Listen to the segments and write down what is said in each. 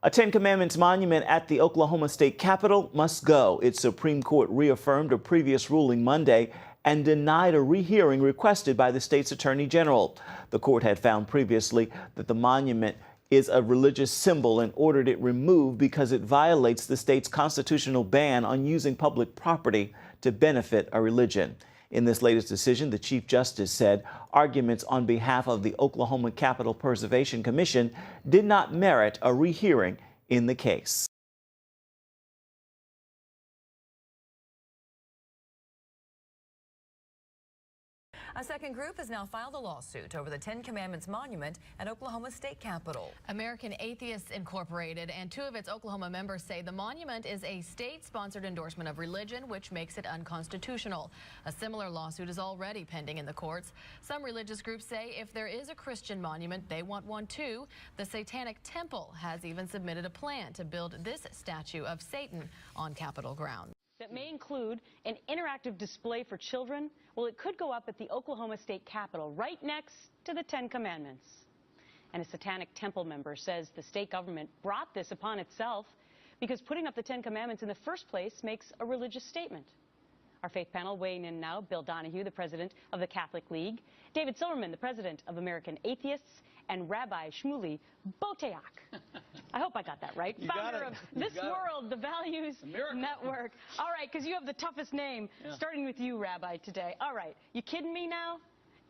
A Ten Commandments monument at the Oklahoma State Capitol must go. Its Supreme Court reaffirmed a previous ruling Monday and denied a rehearing requested by the state's attorney general. The court had found previously that the monument is a religious symbol and ordered it removed because it violates the state's constitutional ban on using public property to benefit a religion. In this latest decision, the Chief Justice said arguments on behalf of the Oklahoma Capitol Preservation Commission did not merit a rehearing in the case. A second group has now filed a lawsuit over the Ten Commandments monument at Oklahoma State Capitol. American Atheists Incorporated and two of its Oklahoma members say the monument is a state-sponsored endorsement of religion, which makes it unconstitutional. A similar lawsuit is already pending in the courts. Some religious groups say if there is a Christian monument, they want one too. The Satanic Temple has even submitted a plan to build this statue of Satan on Capitol grounds. That may include an interactive display for children. Well, it could go up at the Oklahoma State Capitol, right next to the Ten Commandments. And a Satanic Temple member says the state government brought this upon itself because putting up the Ten Commandments in the first place makes a religious statement. Our faith panel weighing in now, Bill Donahue, the president of the Catholic League, David Silverman, the president of American Atheists, and Rabbi Shmuley Boteach. I hope I got that right. Founder of This World, the Values Network. All right, because you have the toughest name, starting with you, Rabbi, today. All right, you kidding me now?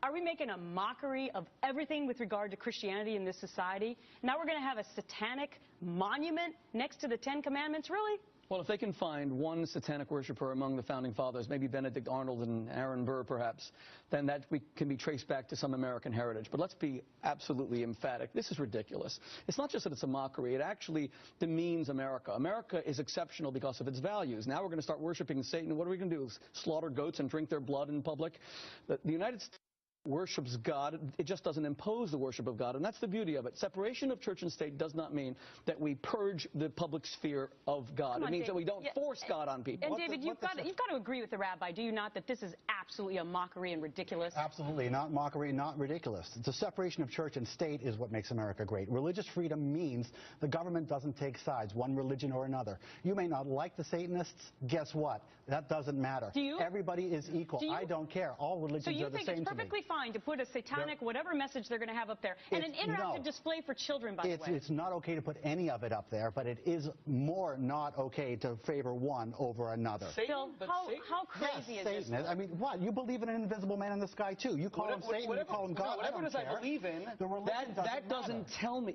Are we making a mockery of everything with regard to Christianity in this society? Now we're going to have a satanic monument next to the Ten Commandments? Really? Well, if they can find one satanic worshiper among the founding fathers, maybe Benedict Arnold and Aaron Burr perhaps, then that can be traced back to some American heritage. But let's be absolutely emphatic. This is ridiculous. It's not just that it's a mockery. It actually demeans America. America is exceptional because of its values. Now we're going to start worshiping Satan. What are we going to do? Slaughter goats and drink their blood in public? The United States worships God. It just doesn't impose the worship of God, and that's the beauty of it. Separation of church and state does not mean that we purge the public sphere of God. It means that we don't force God on people. And David, you've got to agree with the rabbi, do you not, that this is absolutely a mockery and ridiculous? Absolutely, not mockery, not ridiculous. The separation of church and state is what makes America great. Religious freedom means the government doesn't take sides, one religion or another. You may not like the Satanists. Guess what? That doesn't matter. Do you? Everybody is equal. I don't care. All religions are the same to me. So you think it's perfectly fine to put a satanic, whatever message they're going to have up there, and an interactive display for children, by the way? It's not okay to put any of it up there, but it is more not okay to favor one over another. Bill, how crazy is Satan. this? I mean, what? You believe in an invisible man in the sky, too. You call him Satan, you call him God. Whatever it is I believe in, that doesn't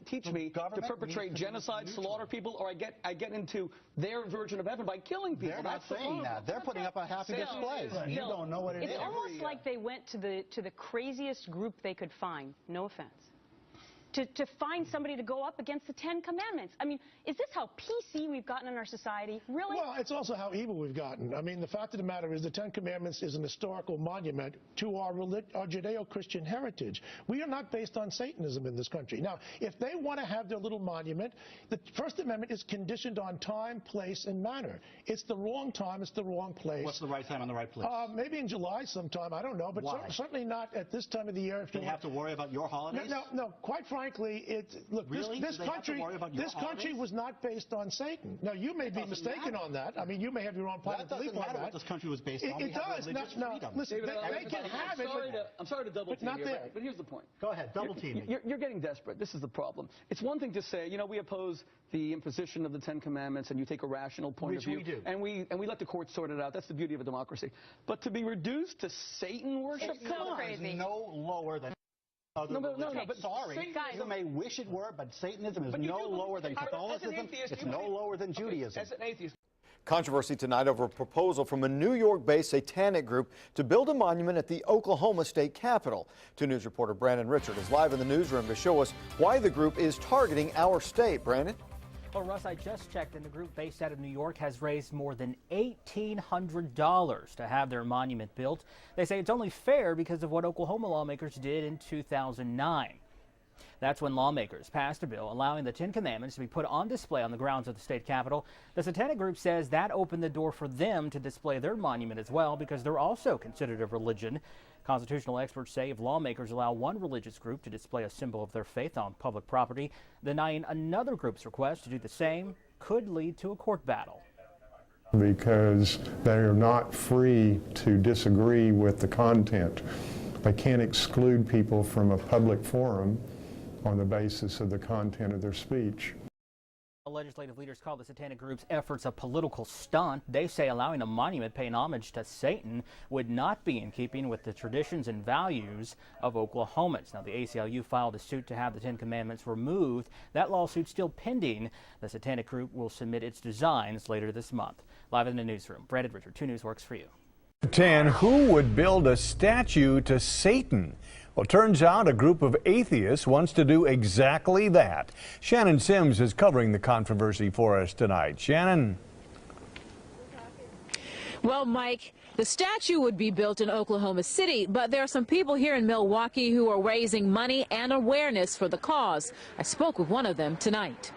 teach me to perpetrate genocide, slaughter people, or I get into their version of heaven by killing people. They're not saying that. They're putting up a happy display. You don't know what it is. It's almost like they went to the craziest group they could find. No offense. To find somebody to go up against the Ten Commandments. I mean, is this how PC we've gotten in our society? Really? Well, it's also how evil we've gotten. I mean, the fact of the matter is the Ten Commandments is an historical monument to our Judeo-Christian heritage. We are not based on Satanism in this country. Now, if they want to have their little monument, the First Amendment is conditioned on time, place, and manner. It's the wrong time, it's the wrong place. What's the right time and the right place? Maybe in July sometime, I don't know, but certainly not at this time of the year. If they have to worry about your holidays? No, quite frankly, look, really? this country was not based on Satan. Now, you may be mistaken on that. I mean, you may have your own private belief on that. That doesn't matter what this country was based on. It does. No, listen, they can have it. I'm sorry to double team you, but here's the point. Go ahead, double team me. You're getting desperate. This is the problem. It's one thing to say, you know, we oppose the imposition of the Ten Commandments, and you take a rational point of view. Which we do. And we let the courts sort it out. That's the beauty of a democracy. But to be reduced to Satan worship? It's so crazy. No lower than other religions. But sorry, you may wish it were, but Satanism is no lower than Catholicism. It's no lower than Judaism. As an atheist. Controversy tonight over a proposal from a New York-based satanic group to build a monument at the Oklahoma State Capitol. 2 News reporter Brandon Richard is live in the newsroom to show us why the group is targeting our state. Brandon? Well, Russ, I just checked, and the group based out of New York has raised more than $1,800 to have their monument built. They say it's only fair because of what Oklahoma lawmakers did in 2009. That's when lawmakers passed a bill allowing the Ten Commandments to be put on display on the grounds of the state capitol. The Satanic group says that opened the door for them to display their monument as well because they're also considered a religion. Constitutional experts say if lawmakers allow one religious group to display a symbol of their faith on public property, denying another group's request to do the same could lead to a court battle. Because they are not free to disagree with the content. They can't exclude people from a public forum on the basis of the content of their speech. Legislative leaders call the Satanic group's efforts a political stunt. They say allowing a monument paying homage to Satan would not be in keeping with the traditions and values of Oklahomans. Now, the ACLU filed a suit to have the Ten Commandments removed. That lawsuit's still pending. The Satanic group will submit its designs later this month. Live in the newsroom, Brandon Richard, 2 News works for you. 10. Who would build a statue to Satan? Well, it turns out a group of atheists wants to do exactly that. Shannon Sims is covering the controversy for us tonight. Shannon. Well, Mike, the statue would be built in Oklahoma City, but there are some people here in Milwaukee who are raising money and awareness for the cause. I spoke with one of them tonight.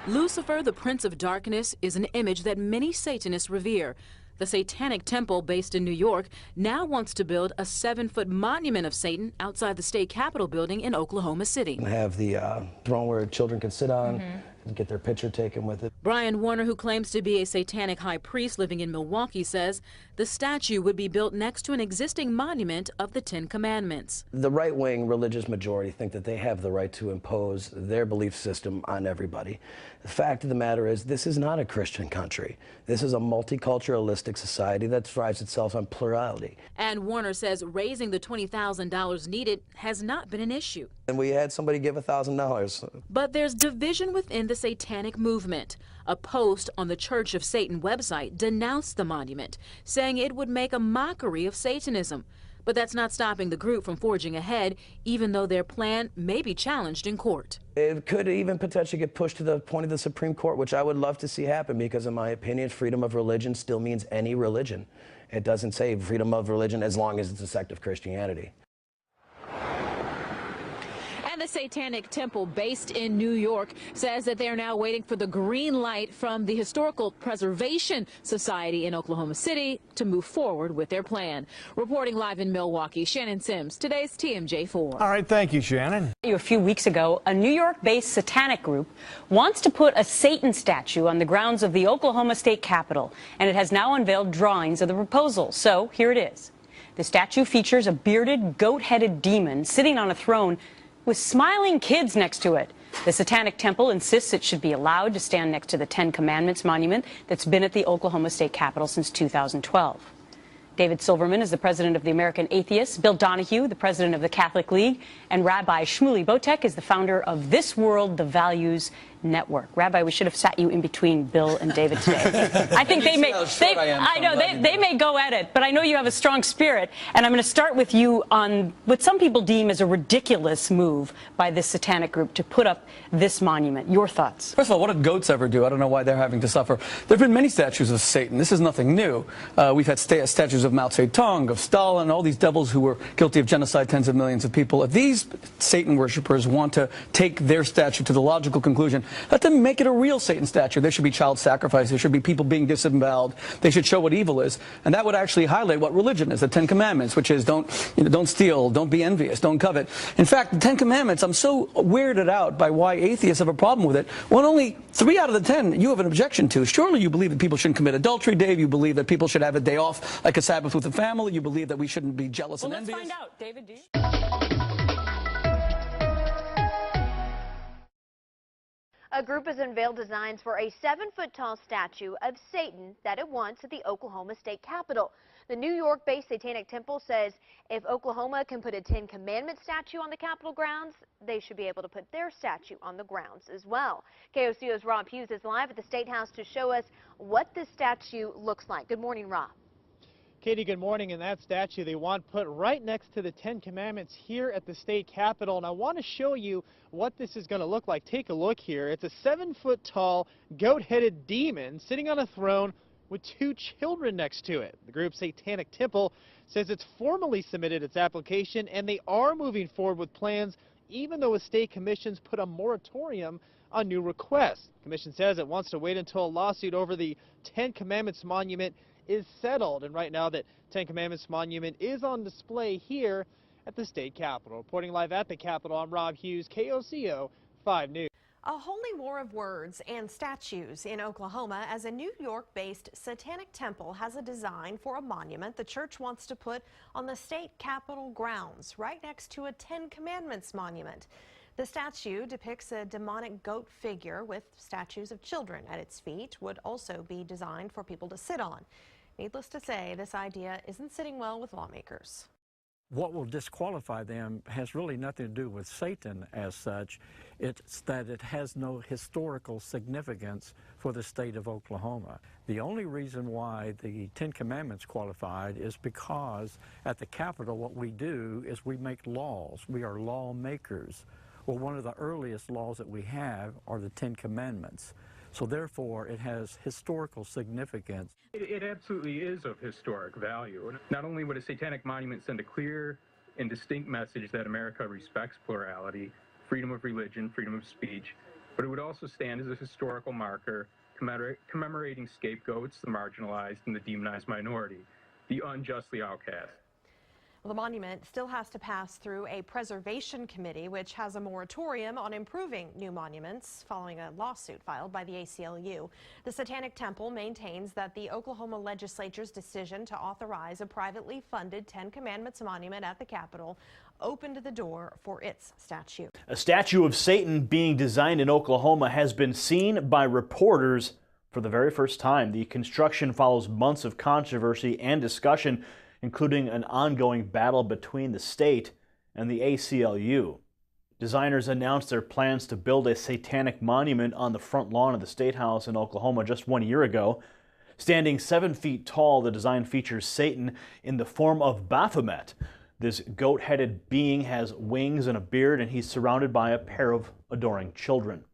Lucifer, the Prince of Darkness, is an image that many Satanists revere. The Satanic Temple, based in New York, now wants to build a 7-foot monument of Satan outside the state capitol building in Oklahoma City. Have the throne where children can sit on and get their picture taken with it. Brian Warner, who claims to be a Satanic high priest living in Milwaukee, says the statue would be built next to an existing monument of the Ten Commandments. The right-wing religious majority think that they have the right to impose their belief system on everybody. The fact of the matter is this is not a Christian country. This is a multiculturalistic society that thrives itself on plurality. And Warner says raising the $20,000 needed has not been an issue. And we had somebody give $1,000. But there's division within the Satanic movement. A post on the Church of Satan website denounced the monument, saying it would make a mockery of Satanism. But that's not stopping the group from forging ahead, even though their plan may be challenged in court. It could even potentially get pushed to the point of the Supreme Court, which I would love to see happen because, in my opinion, freedom of religion still means any religion. It doesn't say freedom of religion as long as it's a sect of Christianity. And the Satanic Temple, based in New York, says that they're now waiting for the green light from the Historical Preservation Society in Oklahoma City to move forward with their plan. Reporting live in Milwaukee, Shannon Sims, today's TMJ4. All right, thank you, Shannon. A few weeks ago, a New York-based Satanic group wants to put a Satan statue on the grounds of the Oklahoma State Capitol, and it has now unveiled drawings of the proposal. So here it is. The statue features a bearded, goat-headed demon sitting on a throne with smiling kids next to it. The Satanic Temple insists it should be allowed to stand next to the Ten Commandments monument that's been at the Oklahoma State Capitol since 2012. David Silverman is the president of the American Atheists, Bill Donahue, the president of the Catholic League, and Rabbi Shmuley Botek is the founder of This World, the Values Network. Rabbi, we should have sat you in between Bill and David today. I think they may go at it, but I know you have a strong spirit, and I'm going to start with you on what some people deem as a ridiculous move by this Satanic group to put up this monument. Your thoughts? First of all, what did goats ever do? I don't know why they're having to suffer. There have been many statues of Satan. This is nothing new. We've had statues of Mao Zedong, of Stalin, all these devils who were guilty of genocide, tens of millions of people. If these Satan worshippers want to take their statue to the logical conclusion, let them make it a real Satan statue. There should be child sacrifice. There should be people being disemboweled. They should show what evil is. And that would actually highlight what religion is, the Ten Commandments, which is don't steal, don't be envious, don't covet. In fact, the Ten Commandments, I'm so weirded out by why atheists have a problem with it. When only 3 out of the 10 you have an objection to. Surely you believe that people shouldn't commit adultery, Dave. You believe that people should have a day off like a Sabbath with the family. You believe that we shouldn't be jealous and envious. Let's find out. David, do you? A group has unveiled designs for a 7-foot-tall statue of Satan that it wants at the Oklahoma State Capitol. The New York-based Satanic Temple says if Oklahoma can put a Ten Commandments statue on the Capitol grounds, they should be able to put their statue on the grounds as well. KOCO's Rob Hughes is live at the State House to show us what this statue looks like. Good morning, Rob. Katie, good morning. And that statue they want put right next to the Ten Commandments here at the state capitol. And I want to show you what this is going to look like. Take a look here. It's a 7-foot-tall, goat-headed demon sitting on a throne with 2 children next to it. The group Satanic Temple says it's formally submitted its application, and they are moving forward with plans even though a state commission's put a moratorium on new requests. The commission says it wants to wait until a lawsuit over the Ten Commandments monument is settled. And right now that Ten Commandments monument is on display here at the state capitol. Reporting live at the Capitol, I'm Rob Hughes, KOCO 5 News. A holy war of words and statues in Oklahoma as a New York-based Satanic temple has a design for a monument the church wants to put on the state capitol grounds, right next to a Ten Commandments monument. The statue depicts a demonic goat figure with statues of children at its feet, would also be designed for people to sit on. Needless to say, this idea isn't sitting well with lawmakers. What will disqualify them has really nothing to do with Satan as such. It's that it has no historical significance for the state of Oklahoma. The only reason why the Ten Commandments qualified is because at the Capitol what we do is we make laws. We are lawmakers. Well, one of the earliest laws that we have are the Ten Commandments. So therefore, it has historical significance. It absolutely is of historic value. Not only would a satanic monument send a clear and distinct message that America respects plurality, freedom of religion, freedom of speech, but it would also stand as a historical marker commemorating scapegoats, the marginalized, and the demonized minority, the unjustly outcast. Well, the monument still has to pass through a preservation committee, which has a moratorium on improving new monuments following a lawsuit filed by the ACLU. The Satanic Temple maintains that the Oklahoma legislature's decision to authorize a privately funded Ten Commandments monument at the Capitol opened the door for its statue. A statue of Satan being designed in Oklahoma has been seen by reporters for the very first time. The construction follows months of controversy and discussion, including an ongoing battle between the state and the ACLU. Designers announced their plans to build a satanic monument on the front lawn of the State House in Oklahoma just 1 year ago. Standing 7 feet tall, the design features Satan in the form of Baphomet. This goat-headed being has wings and a beard, and he's surrounded by a pair of adoring children.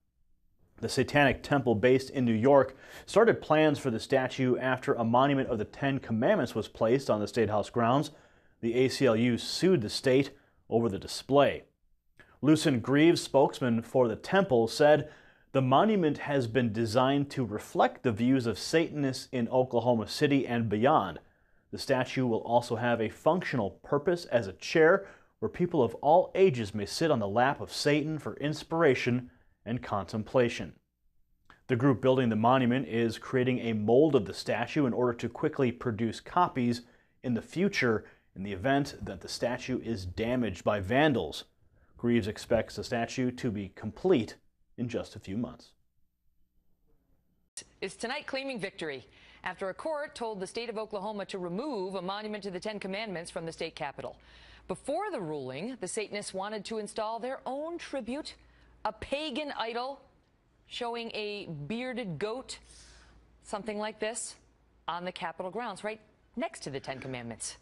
The Satanic Temple, based in New York, started plans for the statue after a monument of the Ten Commandments was placed on the State House grounds. The ACLU sued the state over the display. Lucien Greaves, spokesman for the temple, said the monument has been designed to reflect the views of Satanists in Oklahoma City and beyond. The statue will also have a functional purpose as a chair where people of all ages may sit on the lap of Satan for inspiration and contemplation. The group building the monument is creating a mold of the statue in order to quickly produce copies in the future in the event that the statue is damaged by vandals. Greaves expects the statue to be complete in just a few months. Is tonight claiming victory after a court told the state of Oklahoma to remove a monument to the Ten Commandments from the state capitol. Before the ruling, the Satanists wanted to install their own tribute, a pagan idol showing a bearded goat, something like this, on the Capitol grounds, right next to the Ten Commandments.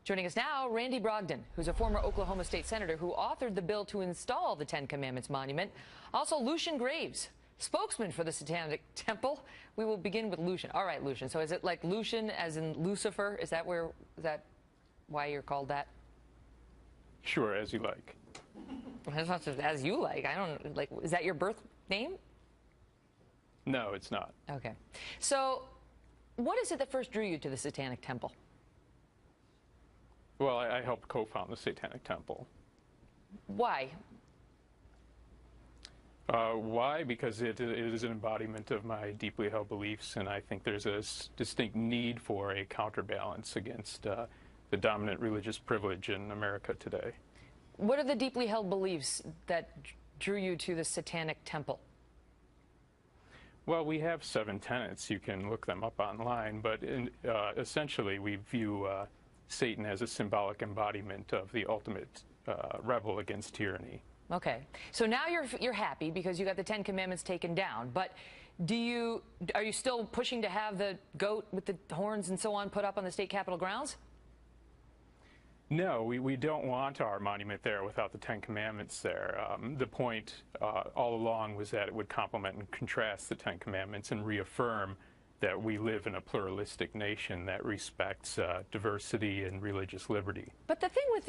Joining us now, Randy Brogdon, who's a former Oklahoma State Senator who authored the bill to install the Ten Commandments monument. Also, Lucien Greaves, spokesman for the Satanic Temple. We will begin with Lucien. All right, Lucien. So is it like Lucien as in Lucifer? Is that why you're called that? Sure, as you like. It's not just as you like. I don't like. Is that your birth name? No, it's not. Okay. So, what is it that first drew you to the Satanic Temple? Well, I helped co-found the Satanic Temple. Why? Why? Because it is an embodiment of my deeply held beliefs, and I think there's a distinct need for a counterbalance against the dominant religious privilege in America today. What are the deeply held beliefs that drew you to the Satanic Temple? Well, we have 7 tenets. You can look them up online, but essentially we view Satan as a symbolic embodiment of the ultimate rebel against tyranny. Okay, so now you're happy because you got the Ten Commandments taken down, but are you still pushing to have the goat with the horns and so on put up on the state capitol grounds? No, we don't want our monument there without the Ten Commandments there. The point all along was that it would complement and contrast the Ten Commandments and reaffirm that we live in a pluralistic nation that respects diversity and religious liberty. But the thing with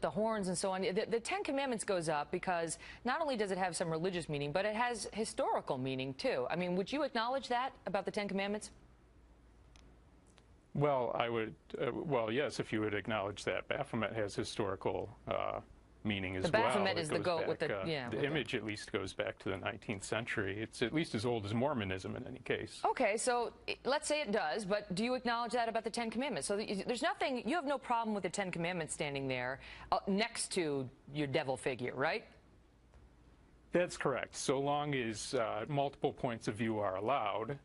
the horns and so on, the Ten Commandments goes up because not only does it have some religious meaning, but it has historical meaning too. I mean, would you acknowledge that about the Ten Commandments? Well, I would. Well, yes, if you would acknowledge that Baphomet has historical meaning as well. The Baphomet is the goat with the the image at least goes back to the 19th century. It's at least as old as Mormonism in any case. Okay, so let's say it does, but do you acknowledge that about the Ten Commandments? So there's nothing, you have no problem with the Ten Commandments standing there next to your devil figure, right? That's correct. So long as multiple points of view are allowed,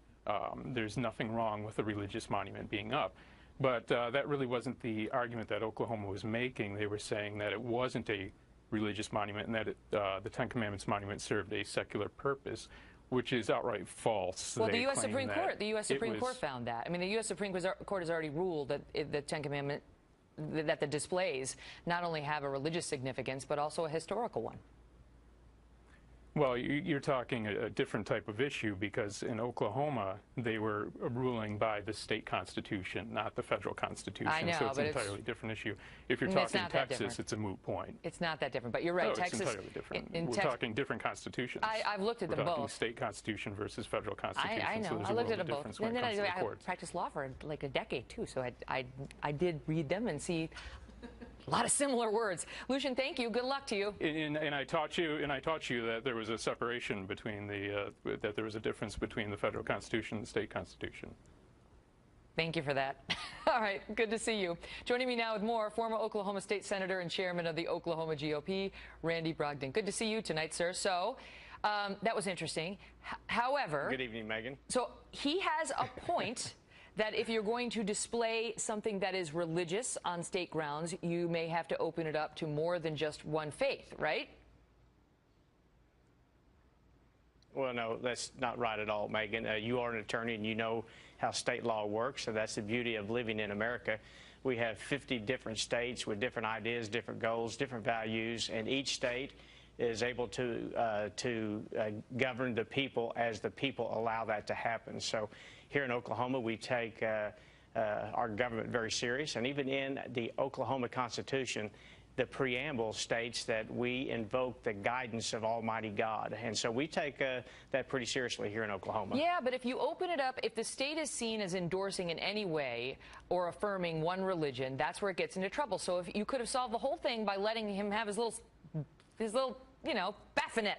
there's nothing wrong with a religious monument being up. But that really wasn't the argument that Oklahoma was making. They were saying that it wasn't a religious monument and that the Ten Commandments monument served a secular purpose, which is outright false. Well, the U.S. Supreme Court found that. I mean, the U.S. Supreme Court has already ruled that the Ten Commandments, that the displays not only have a religious significance, but also a historical one. Well, you're talking a different type of issue because in Oklahoma, they were ruling by the state constitution, not the federal constitution. I know, so it's but an entirely different issue. If you're talking Texas, it's a moot point. It's not that different, but you're right. No, Texas, it's entirely different. We're talking different constitutions. I've looked at them both. We're talking state constitution versus federal constitution. I know. So there's I looked a at them both. And then I practiced law for like a decade too, so I did read them and see a lot of similar words. Lucian, thank you. Good luck to you. And I taught you that there was a separation between that there was a difference between the federal constitution and the state constitution. Thank you for that. All right, good to see you. Joining me now with more, former Oklahoma State Senator and Chairman of the Oklahoma GOP, Randy Brogdon. Good to see you tonight, sir. So that was interesting. However, good evening, Megan. So he has a point. That if you're going to display something that is religious on state grounds, you may have to open it up to more than just one faith, right? Well, no, that's not right at all, Megan. You are an attorney and you know how state law works, so that's the beauty of living in America. We have 50 different states with different ideas, different goals, different values, and each state is able to govern the people as the people allow that to happen. So here in Oklahoma, we take our government very serious, and even in the Oklahoma Constitution, the preamble states that we invoke the guidance of Almighty God, and so we take that pretty seriously here in Oklahoma. Yeah, but if you open it up, if the state is seen as endorsing in any way or affirming one religion, that's where it gets into trouble. So if you could have solved the whole thing by letting him have his little, Baphomet.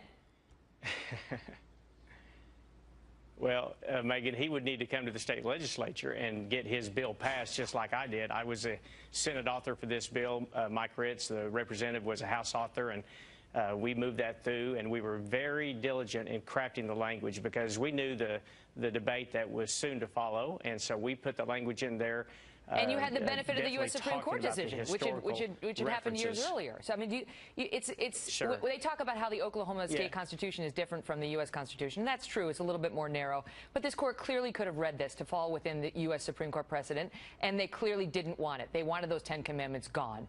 Well, Megan, he would need to come to the state legislature and get his bill passed just like I did. I was a Senate author for this bill. Mike Ritz, the representative, was a House author, and we moved that through, and we were very diligent in crafting the language because we knew the debate that was soon to follow, and so we put the language in there. And you had the benefit of the U.S. Supreme Court decision, which had happened years earlier. So I mean, Sure. They talk about how the Oklahoma State Constitution is different from the U.S. Constitution. And that's true. It's a little bit more narrow. But this court clearly could have read this to fall within the U.S. Supreme Court precedent, and they clearly didn't want it. They wanted those 10 Commandments gone.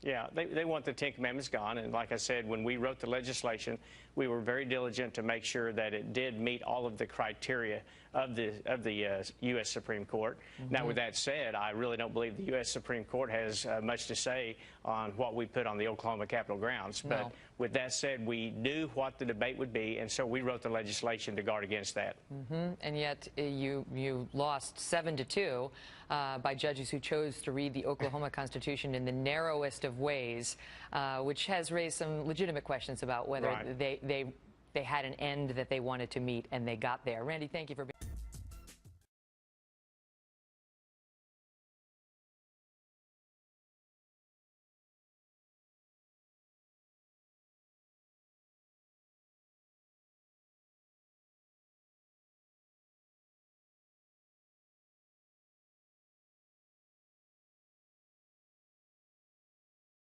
Yeah, they want the 10 Commandments gone, and like I said, when we wrote the legislation, we were very diligent to make sure that it did meet all of the criteria of the U.S. Supreme Court. Mm-hmm. Now, with that said, I really don't believe the U.S. Supreme Court has much to say on what we put on the Oklahoma Capitol grounds. No. But with that said, we knew what the debate would be, and so we wrote the legislation to guard against that. Mm-hmm. And yet you lost 7-2 by judges who chose to read the Oklahoma Constitution in the narrowest of ways, which has raised some legitimate questions about whether they had an end that they wanted to meet, and they got there. Randy, thank you for being